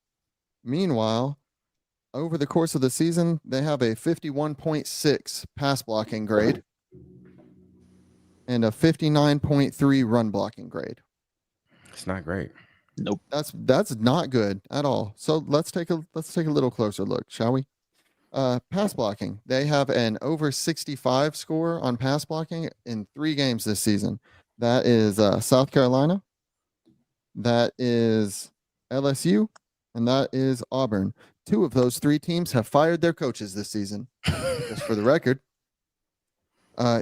Meanwhile, over the course of the season, they have a 51.6 pass blocking grade and a 59.3 run blocking grade. It's not great. Nope. That's not good at all. So let's take a little closer look, shall we? Pass blocking. They have an over 65 score on pass blocking in 3 games this season. That is South Carolina, that is LSU, and that is Auburn. 2 of those 3 teams have fired their coaches this season, just for the record.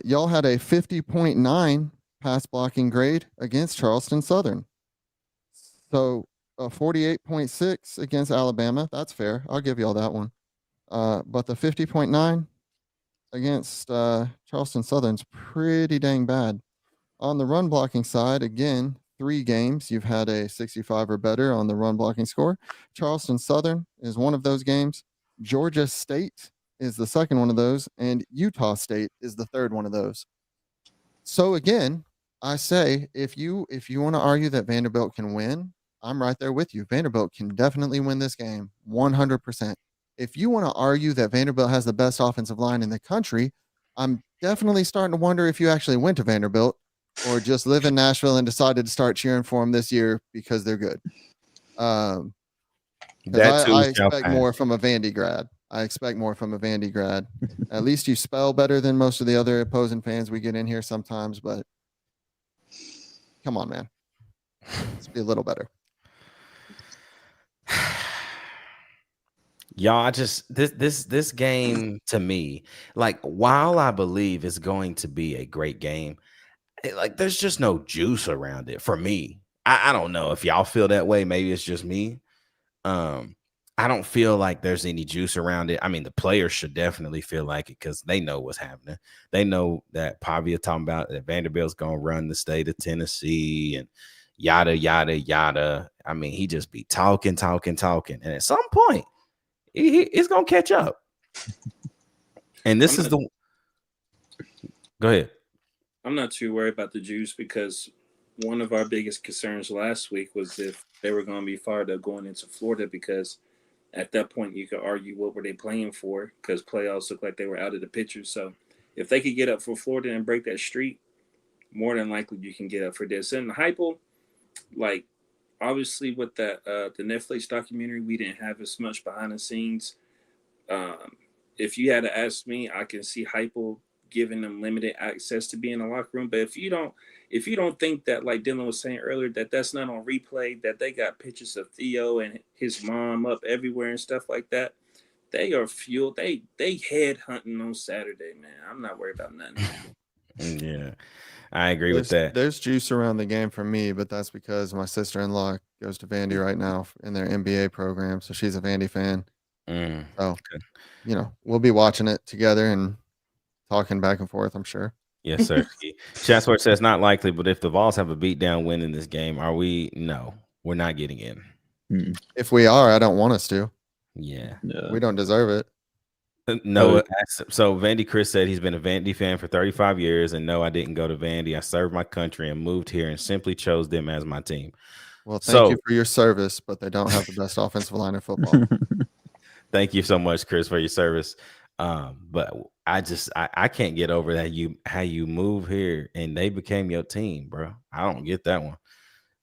Y'all had a 50.9 pass blocking grade against Charleston Southern. So a 48.6 against Alabama. That's fair. I'll give y'all that one. But the 50.9 against Charleston Southern's pretty dang bad. On the run blocking side, again, 3 games, you've had a 65 or better on the run blocking score. Charleston Southern is one of those games. Georgia State is the second one of those, and Utah State is the third one of those. So again, I say if you want to argue that Vanderbilt can win, I'm right there with you. Vanderbilt can definitely win this game 100%. If you want to argue that Vanderbilt has the best offensive line in the country, I'm definitely starting to wonder if you actually went to Vanderbilt or just live in Nashville and decided to start cheering for them this year because they're good. That too I shall expect pass. more from a Vandy grad. At least you spell better than most of the other opposing fans we get in here sometimes, but come on, man. Let's be a little better. Y'all, I just this game to me, like, while I believe it's going to be a great game, like, there's just no juice around it for me. I don't know if y'all feel that way. Maybe it's just me. I don't feel like there's any juice around it. I mean, the players should definitely feel like it because they know what's happening. They know that Pavia talking about that Vanderbilt's gonna run the state of Tennessee and yada yada yada. I mean, he just be talking, and at some point, it's gonna catch up. And this is the. Go ahead. I'm not too worried about the juice because one of our biggest concerns last week was if they were going to be fired up going into Florida, because at that point you could argue what were they playing for, because playoffs looked like they were out of the picture. So if they could get up for Florida and break that streak, more than likely you can get up for this. And Heupel, like, obviously with that the Netflix documentary, we didn't have as much behind the scenes. If you had to ask me, I can see Heupel giving them limited access to be in the locker room. But if you don't think that, like Dylan was saying earlier, that that's not on replay, that they got pictures of Theo and his mom up everywhere and stuff like that, they are fueled. They head hunting on Saturday, man. I'm not worried about nothing. Yeah, I agree with that. There's juice around the game for me, but that's because my sister-in-law goes to Vandy right now in their MBA program, so she's a Vandy fan. So, okay. we'll be watching it together and talking back and forth, I'm sure. Yes, sir. Chatsworth says not likely, but if the Vols have a beatdown win in this game, are we? No, we're not getting in. If we are, I don't want us to. Yeah. We don't deserve it. No, so Vandy Chris said he's been a Vandy fan for 35 years, and no, I didn't go to Vandy. I served my country and moved here and simply chose them as my team. Well, thank you for your service, but they don't have the best offensive line in football. Thank you so much, Chris, for your service. But I can't get over that how you move here and they became your team, bro. I don't get that one.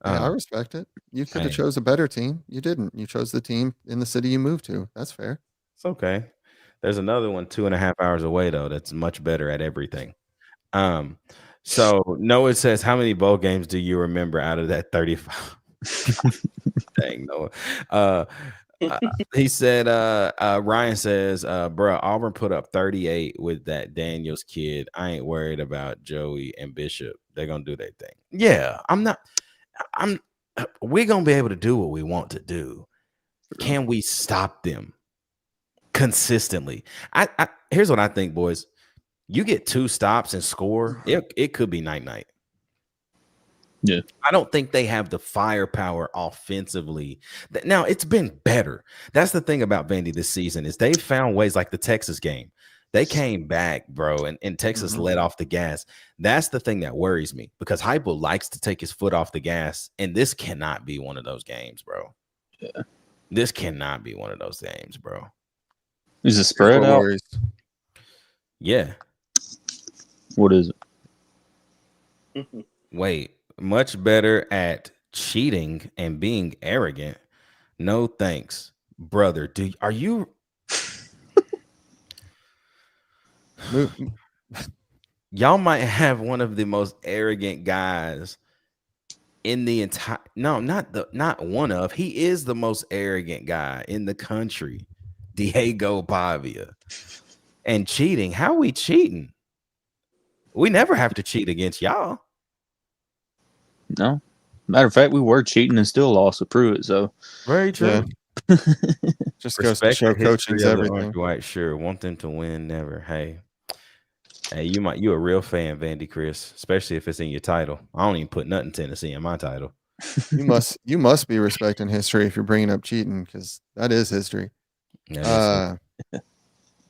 I respect it. You could have chose a better team. You didn't. You chose the team in the city you moved to. That's fair. It's okay. There's another one 2.5 hours away though. That's much better at everything. So Noah says, how many bowl games do you remember out of that 35? Dang, Noah. He said, Ryan says, bro, Auburn put up 38 with that Daniels kid. I ain't worried about Joey and Bishop. They're gonna do their thing. Yeah, we're gonna be able to do what we want to do. Can we stop them consistently? Here's what I think, boys. You get 2 stops and score, it could be night. Yeah, I don't think they have the firepower offensively. Now, it's been better. That's the thing about Vandy this season is they've found ways like the Texas game. They came back, bro, and Texas let off the gas. That's the thing that worries me because Heupel likes to take his foot off the gas, and this cannot be one of those games, bro. Yeah. This cannot be one of those games, bro. Is the spread out? Yeah. What is it? Wait. Much better at cheating and being arrogant. No thanks, brother. Are you? Y'all might have one of the most arrogant guys in the entire. No, not one of. He is the most arrogant guy in the country, Diego Pavia. And cheating. How are we cheating? We never have to cheat against y'all. No. Matter of fact, we were cheating and still lost to Pruitt. So very true. Yeah. Just goes to show coaching's everything. Right, sure. Want them to win, never. Hey, you a real fan, Vandy Chris, especially if it's in your title. I don't even put nothing Tennessee in my title. You must be respecting history if you're bringing up cheating because that is history.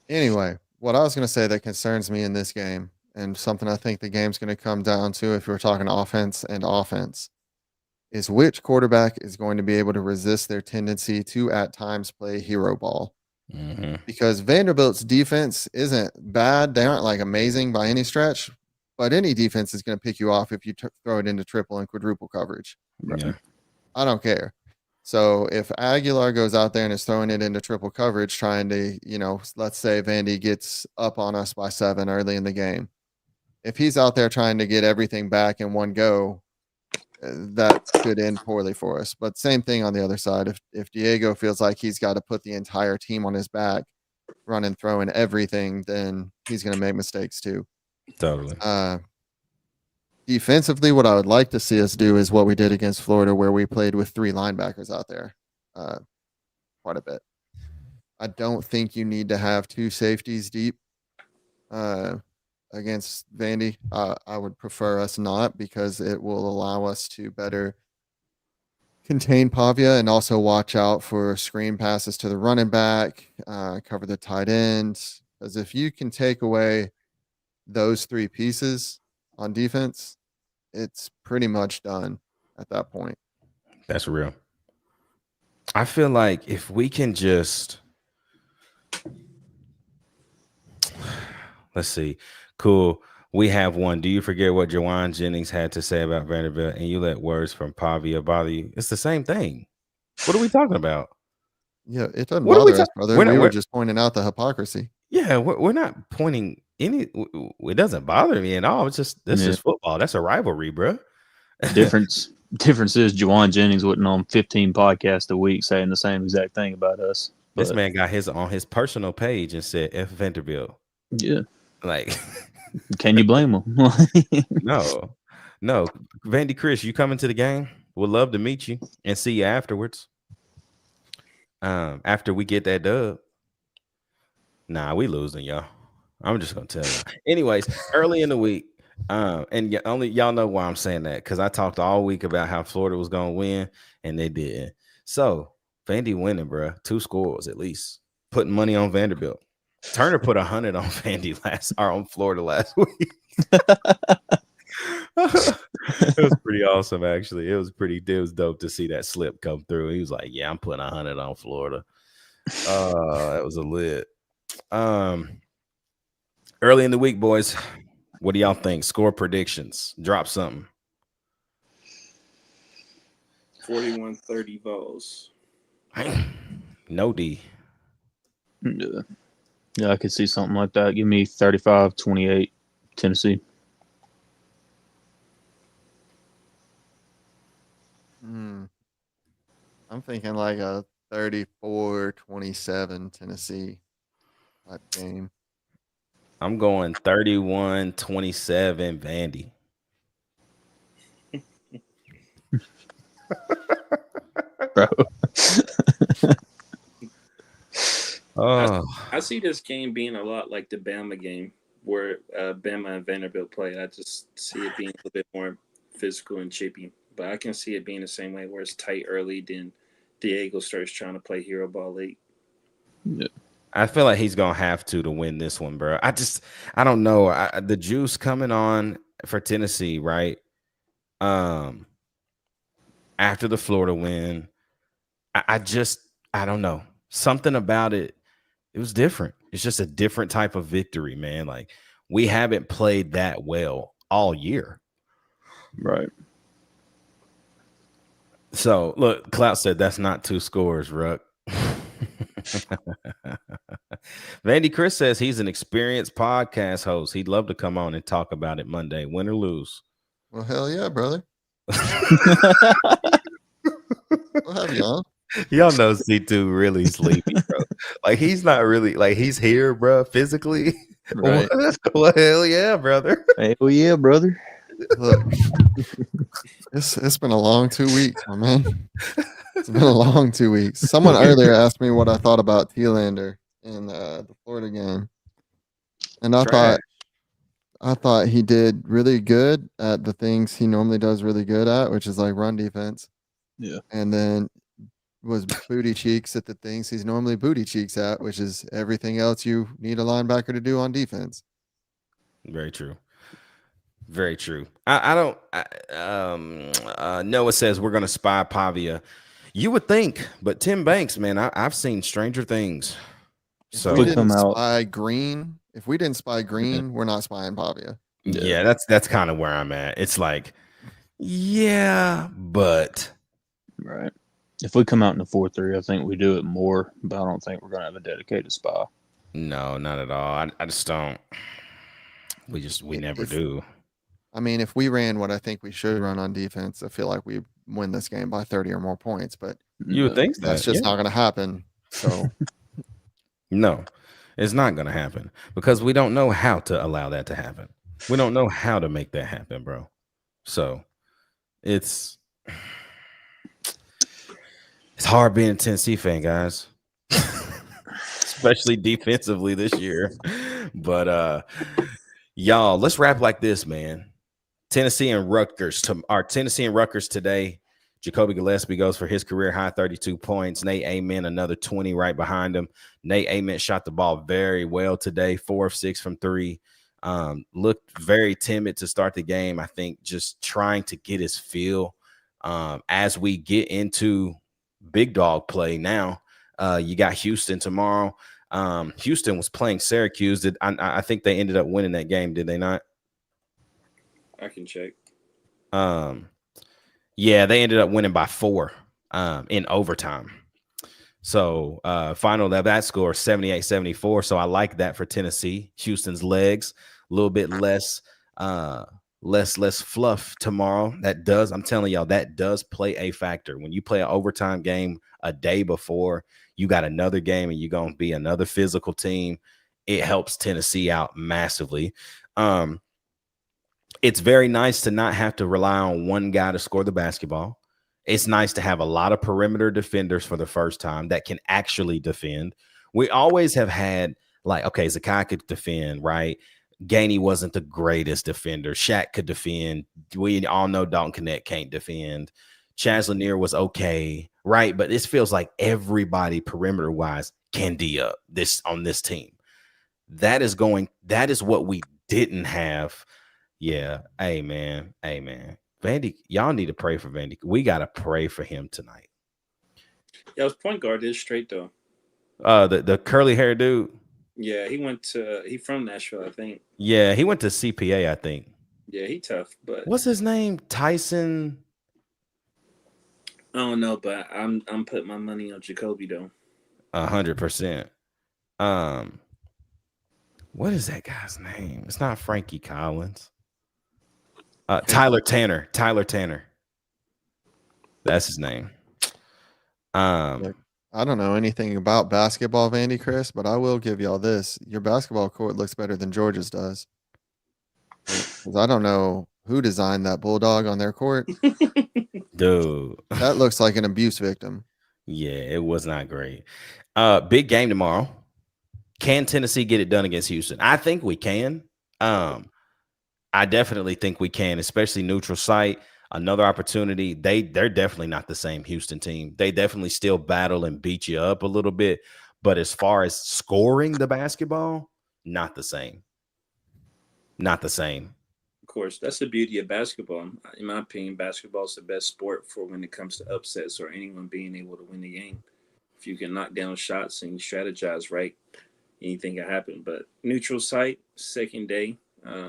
Anyway, what I was going to say that concerns me in this game, and something I think the game's going to come down to if we're talking offense, is which quarterback is going to be able to resist their tendency to at times play hero ball. Mm-hmm. Because Vanderbilt's defense isn't bad. They aren't like amazing by any stretch, but any defense is going to pick you off if you throw it into triple and quadruple coverage. Yeah. I don't care. So if Aguilar goes out there and is throwing it into triple coverage, trying to, let's say Vandy gets up on us by 7 early in the game. If he's out there trying to get everything back in one go, that could end poorly for us. But same thing on the other side. If Diego feels like he's got to put the entire team on his back, running, throwing everything, then he's going to make mistakes too. Totally. Defensively, what I would like to see us do is what we did against Florida, where we played with 3 linebackers out there quite a bit. I don't think you need to have 2 safeties deep against Vandy. I would prefer us not because it will allow us to better contain Pavia and also watch out for screen passes to the running back, cover the tight end. Because if you can take away those 3 pieces on defense, it's pretty much done at that point. That's real. I feel like if we can just let's see. Cool. We have one. Do you forget what Jawan Jennings had to say about Vanderbilt and you let words from Pavia bother you? It's the same thing. What are we talking about? Yeah, it doesn't bother us, brother. We were just pointing out the hypocrisy. Yeah, we're not pointing any. It doesn't bother me at all. It's just this is football. That's a rivalry, bro. Difference is Jawan Jennings wasn't on 15 podcasts a week saying the same exact thing about us. This man got his on his personal page and said F Vanderbilt. Yeah. Like, can you blame him? No. Vandy Chris, you coming to the game? Would love to meet you and see you afterwards. After we get that dub. Nah, we losing, y'all. I'm just gonna tell you. Anyways, early in the week, And only y'all know why I'm saying that, because I talked all week about how Florida was gonna win, and they didn't. So Vandy winning, bro. 2 scores at least. Putting money on Vanderbilt. Turner put 100 on Vandy on Florida last week. It was pretty awesome, actually. It was dope to see that slip come through. He was like, "Yeah, I'm putting 100 on Florida." That was a lit. Early in the week, boys. What do y'all think? Score predictions. Drop something. 41-30 Vols. No D. Yeah, I could see something like that. Give me 35-28 Tennessee. I'm thinking like a 34-27 Tennessee type game. I'm going 31-27 Vandy. Bro. I see this game being a lot like the Bama game where Bama and Vanderbilt play. I just see it being a little bit more physical and chippy. But I can see it being the same way where it's tight early, then Diego starts trying to play hero ball late. Yeah. I feel like he's gonna have to win this one, bro. I don't know. The juice coming on for Tennessee, right? After the Florida win, I don't know. Something about it. It was different. It's just a different type of victory, man. Like, we haven't played that well all year. Right. So look, Clout said that's not 2 scores, Ruck. Vandy Chris says he's an experienced podcast host. He'd love to come on and talk about it Monday, win or lose. Well, hell yeah, brother. We'll have you on. Y'all know C2 really sleepy, bro. Like, he's not really, like, he's here, bro, physically. Right. Well, hell yeah, brother. Hell yeah, brother. Look, it's been a long 2 weeks, my man. It's been a long 2 weeks. Someone earlier asked me what I thought about Thielander in the Florida game, and I thought he did really good at the things he normally does really good at, which is like run defense. Yeah. And then was booty cheeks at the things he's normally booty cheeks at, which is everything else you need a linebacker to do on defense. Very true. Very true. Noah says we're going to spy Pavia. You would think, but Tim Banks, man, I've seen stranger things. So if we didn't spy Green, we're not spying Pavia. Yeah, that's kind of where I'm at. It's like, yeah, but right. If we come out in the 4-3, I think we do it more, but I don't think we're going to have a dedicated spy. No, not at all. I just don't. We never do. I mean, if we ran what I think we should run on defense, I feel like we win this game by 30 or more points. But you would think that's just not going to happen. So no, it's not going to happen because we don't know how to allow that to happen. We don't know how to make that happen, bro. So it's hard being a Tennessee fan, guys, especially defensively this year. But y'all, let's wrap like this, man. Tennessee and Rutgers today. Jacoby Gillespie goes for his career high 32 points. Nate Amen, another 20 right behind him. Nate Amen shot the ball very well today, 4 of 6 from 3. Looked very timid to start the game. I think just trying to get his feel as we get into big dog play now. You got Houston tomorrow. Houston was playing Syracuse. I think they ended up winning that game, did they not? I can check. Yeah, they ended up winning by 4 in overtime. So final of that score 78-74. So I like that for Tennessee. Houston's legs a little bit less fluff tomorrow. I'm telling y'all, that does play a factor. When you play an overtime game a day before, you got another game and you're going to be another physical team. It helps Tennessee out massively. It's very nice to not have to rely on one guy to score the basketball. It's nice to have a lot of perimeter defenders for the first time that can actually defend. We always have had, like, okay, Zakai could defend, right? Gainey wasn't the greatest defender. Shaq could defend. We all know Dalton Connect can't defend. Chaz Lanier was okay, right? But this feels like everybody perimeter-wise can D up on this team. That is what we didn't have. Yeah. Hey, man. Vandy, y'all need to pray for Vandy. We got to pray for him tonight. Yeah, his point guard is straight, though. The curly hair dude. Yeah, he from Nashville, I think. Yeah, he went to CPA, I think. Yeah, he tough, but what's his name? Tyson. I don't know, but I'm putting my money on Jacoby though. 100%. What is that guy's name? It's not Frankie Collins. Tyler Tanner. That's his name. I don't know anything about basketball, Vandy, Chris, but I will give y'all this. Your basketball court looks better than Georgia's does. Because I don't know who designed that bulldog on their court. Dude. That looks like an abuse victim. Yeah, it was not great. Big game tomorrow. Can Tennessee get it done against Houston? I think we can. I definitely think we can, especially neutral site. Another opportunity. They're definitely not the same Houston team. They definitely still battle and beat you up a little bit. But as far as scoring the basketball, not the same. Not the same. Of course, that's the beauty of basketball. In my opinion, basketball is the best sport for when it comes to upsets or anyone being able to win the game. If you can knock down shots and you strategize right, anything can happen. But neutral site, second day.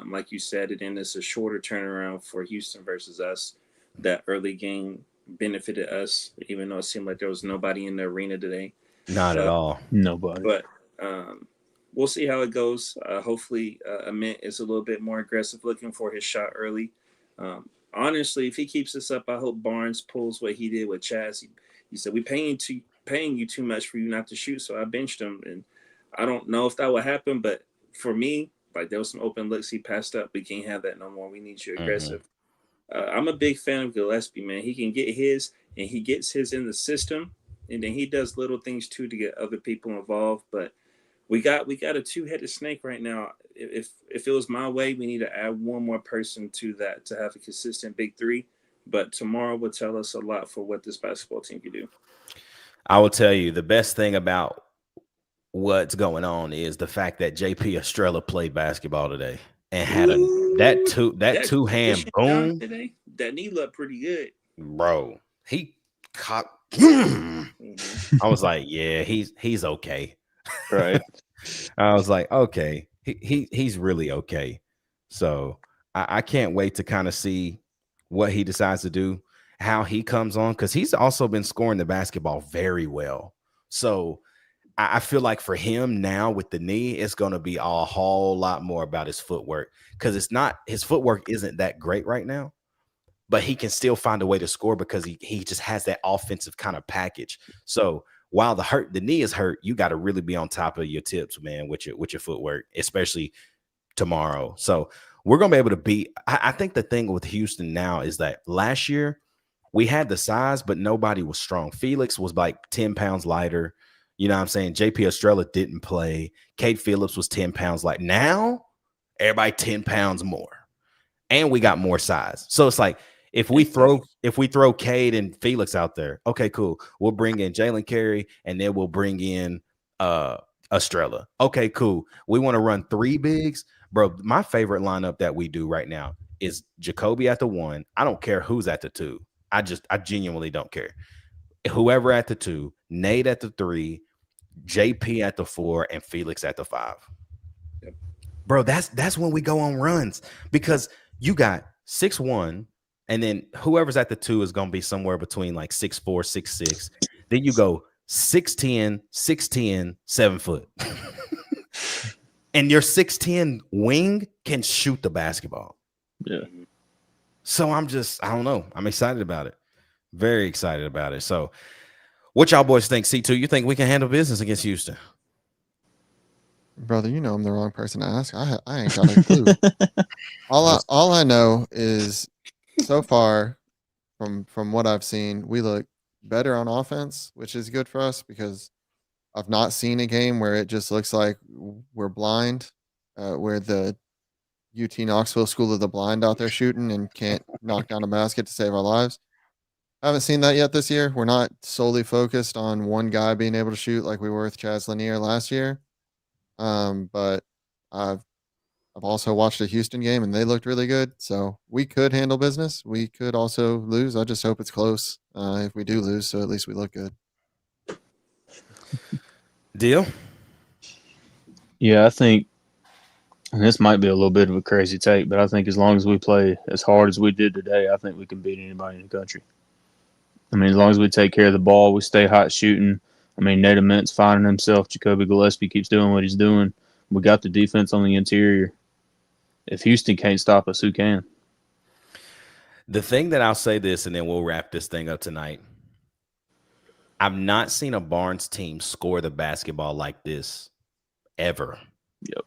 Like you said, it's a shorter turnaround for Houston versus us. That early game benefited us, even though it seemed like there was nobody in the arena today. Not at all. Nobody. But we'll see how it goes. Hopefully, Amit is a little bit more aggressive looking for his shot early. Honestly, if he keeps this up, I hope Barnes pulls what he did with Chaz. He said, we're paying you too much for you not to shoot, so I benched him. And I don't know if that would happen, but for me, like there was some open looks he passed up. We can't have that no more. We need you aggressive. I'm a big fan of Gillespie, man. He can get his, and he gets his in the system, and then he does little things too to get other people involved. But we got a two-headed snake right now. If it was my way, we need to add one more person to that to have a consistent big three. But tomorrow will tell us a lot for what this basketball team can do. I will tell you the best thing about what's going on is the fact that JP Estrella played basketball today and had that two-hand boom today. That knee looked pretty good, bro. He caught. I was like, yeah, he's okay, right? I was like, okay, he's really okay. So I can't wait to kind of see what he decides to do, how he comes on, because he's also been scoring the basketball very well. So I feel like for him now with the knee, it's going to be a whole lot more about his footwork, because his footwork isn't that great right now, but he can still find a way to score because he just has that offensive kind of package. So while the knee is hurt, you got to really be on top of your tips, man, with your footwork, especially tomorrow. So we're going to be able to beat. I think the thing with Houston now is that last year we had the size, but nobody was strong. Felix was like 10 pounds lighter. You know what I'm saying? JP Estrella didn't play. Kate Phillips was 10 pounds light. Now, everybody 10 pounds more. And we got more size. So it's like, if we throw Cade and Felix out there, okay, cool. We'll bring in Jalen Carey, and then we'll bring in Estrella. Okay, cool. We want to run three bigs. Bro, my favorite lineup that we do right now is Jacoby at the 1. I don't care who's at the 2. I genuinely don't care. Whoever at the 2, Nate at the 3, JP at the 4, and Felix at the 5. Yep. Bro, that's when we go on runs, because you got 6'1", and then whoever's at the 2 is going to be somewhere between like 6'4", 6'6". Then you go 6'10", 6'10", 7 foot. And your 6'10" wing can shoot the basketball. Yeah. So I don't know. I'm excited about it. Very excited about it. So what y'all boys think? C2, you think we can handle business against Houston? Brother, you know I'm the wrong person to ask. I ain't got a clue. All I know is so far from what I've seen, we look better on offense, which is good for us because I've not seen a game where it just looks like we're blind, where the UT Knoxville School of the Blind out there shooting and can't knock down a basket to save our lives. Haven't seen that yet this year. We're not solely focused on one guy being able to shoot like we were with Chaz Lanier last year. But I've also watched a Houston game and they looked really good. So we could handle business. We could also lose. I just hope it's close if we do lose. So at least we look good. Deal? Yeah, I think, and this might be a little bit of a crazy take, but I think as long as we play as hard as we did today, I think we can beat anybody in the country. I mean, as long as we take care of the ball, we stay hot shooting. I mean, Nate Ament's finding himself. Jacoby Gillespie keeps doing what he's doing. We got the defense on the interior. If Houston can't stop us, who can? The thing that I'll say this, and then we'll wrap this thing up tonight. I've not seen a Barnes team score the basketball like this ever. Yep.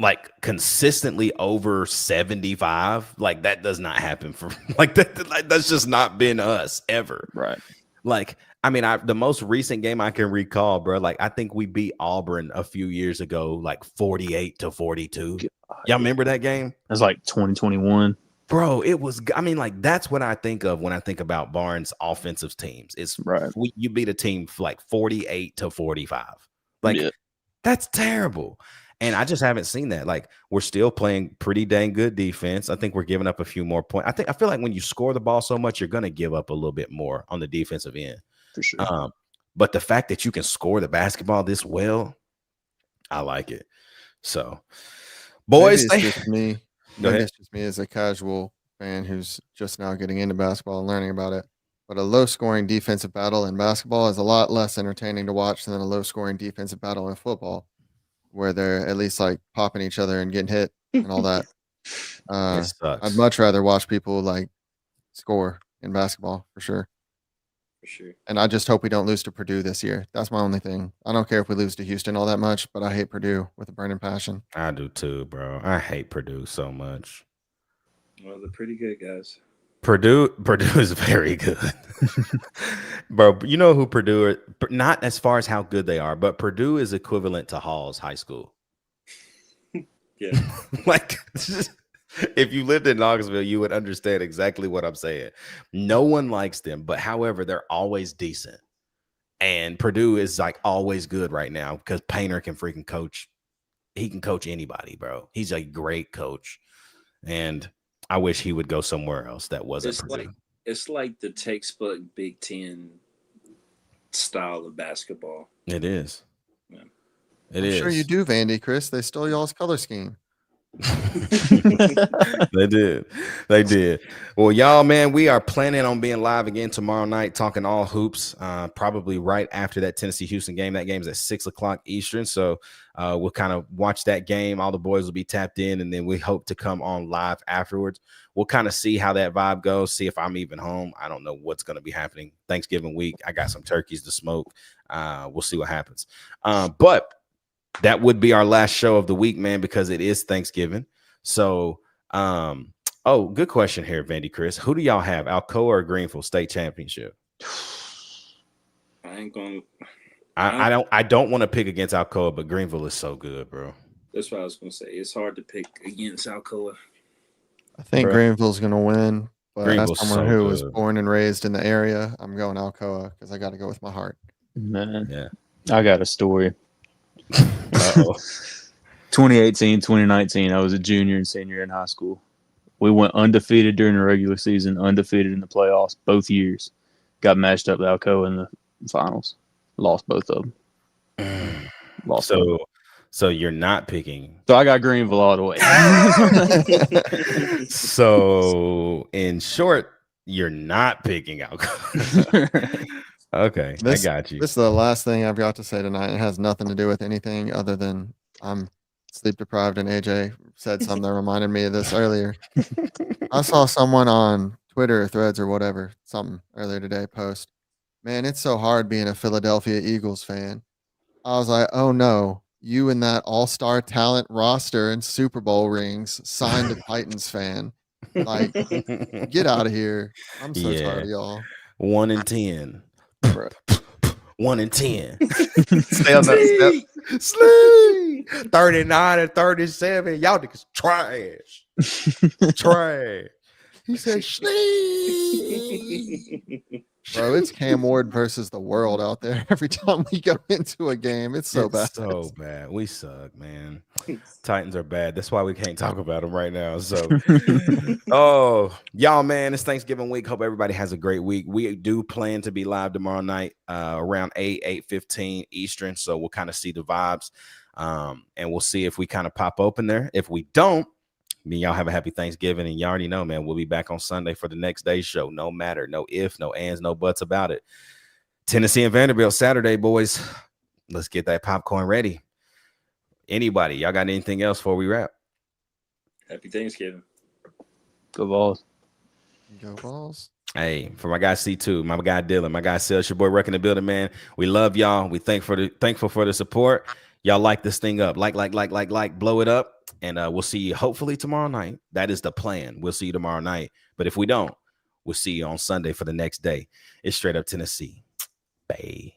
Like consistently over 75. Like that does not happen for like that. Like, that's just not been us ever. Right. Like, I mean, the most recent game I can recall, bro, like I think we beat Auburn a few years ago, like 48-42. Y'all remember that game? That's like 2021. Bro, it was, I mean, like, that's what I think of when I think about Barnes' offensive teams. It's right. You beat a team like 48-45. Like, that's terrible. And I just haven't seen that. Like, we're still playing pretty dang good defense. I think we're giving up a few more points. I feel like when you score the ball so much, you're going to give up a little bit more on the defensive end. For sure. But the fact that you can score the basketball this well, I like it. So, boys, Maybe it's just me. Maybe it's just me as a casual fan who's just now getting into basketball and learning about it. But a low-scoring defensive battle in basketball is a lot less entertaining to watch than a low-scoring defensive battle in football, where they're at least like popping each other and getting hit and all that. I'd much rather watch people like score in basketball for sure. For sure. And I just hope we don't lose to Purdue this year. That's my only thing. I don't care if we lose to Houston all that much, but I hate Purdue with a burning passion. I do too, bro. I hate Purdue so much. Well, they're pretty good, guys. Purdue is very good. Bro, you know who Purdue are? Not as far as how good they are, but Purdue is equivalent to Halls High School. Yeah. Like, if you lived in Knoxville, you would understand exactly what I'm saying. No one likes them, but however, they're always decent. And Purdue is like always good right now because Painter can freaking coach. He can coach anybody, bro. He's a great coach. And I wish he would go somewhere else that wasn't Purdue. It's like the textbook Big Ten style of basketball. It is. Yeah. I'm sure you do, Vandy, Chris. They stole y'all's color scheme. They did. Well, y'all, man, we are planning on being live again tomorrow night, talking all hoops, probably right after that Tennessee-Houston game. That game's at 6:00 Eastern, so we'll kind of watch that game. All the boys will be tapped in, and then we hope to come on live afterwards. We'll kind of see how that vibe goes, see if I'm even home. I don't know what's going to be happening Thanksgiving week. I got some turkeys to smoke. We'll see what happens. But that would be our last show of the week, man, because it is Thanksgiving. So, good question here, Vandy Chris. Who do y'all have, Alcoa or Greenville state championship? I ain't going. I don't want to pick against Alcoa, but Greenville is so good, bro. That's what I was going to say. It's hard to pick against Alcoa. I think Greenville's going to win, but Greenville's as someone so who good. was born and raised in the area, I'm going Alcoa because I got to go with my heart. Man, Yeah. I got a story. 2018, 2019, I was a junior and senior in high school. We went undefeated during the regular season, undefeated in the playoffs both years. Got matched up with Alcoa in the finals. Lost both of them. So you're not picking. So I got Greenville all the way. So in short, you're not picking Alcoa. Okay, I got you. This is the last thing I've got to say tonight. It has nothing to do with anything other than I'm sleep deprived, and AJ said something that reminded me of this earlier. I saw someone on Twitter or Threads or whatever, something earlier today, post, man, it's so hard being a Philadelphia Eagles fan. I was like, oh no, you and that all-star talent roster and Super Bowl rings signed a Titans fan. Like, get out of here. I'm so tired of y'all. 1-10. 1-10. Stay on that step. Sleep. 39 and 37. Y'all niggas trash. Trash. He said, sleep. Bro, it's Cam Ward versus the world out there every time we go into a game. It's so bad. So bad. We suck, man. Titans are bad. That's why we can't talk about them right now. So, y'all, man, it's Thanksgiving week. Hope everybody has a great week. We do plan to be live tomorrow night around 8:15 Eastern. So we'll kind of see the vibes, and we'll see if we kind of pop open there. If we don't, y'all have a happy Thanksgiving, and you already know, man, we'll be back on Sunday for the next day's show. No matter, no if, no ands, no buts about it. Tennessee and Vanderbilt Saturday, boys. Let's get that popcorn ready. Anybody, y'all got anything else before we wrap? Happy Thanksgiving. Go Vols. Go Vols. Hey, for my guy C2, my guy Dylan, my guy Sales, your boy Ruck in the building, man. We love y'all. We thankful for the support. Y'all like this thing up. Like, blow it up. And we'll see you hopefully tomorrow night. That is the plan. We'll see you tomorrow night. But if we don't, we'll see you on Sunday for the next day. It's straight up Tennessee. Bye.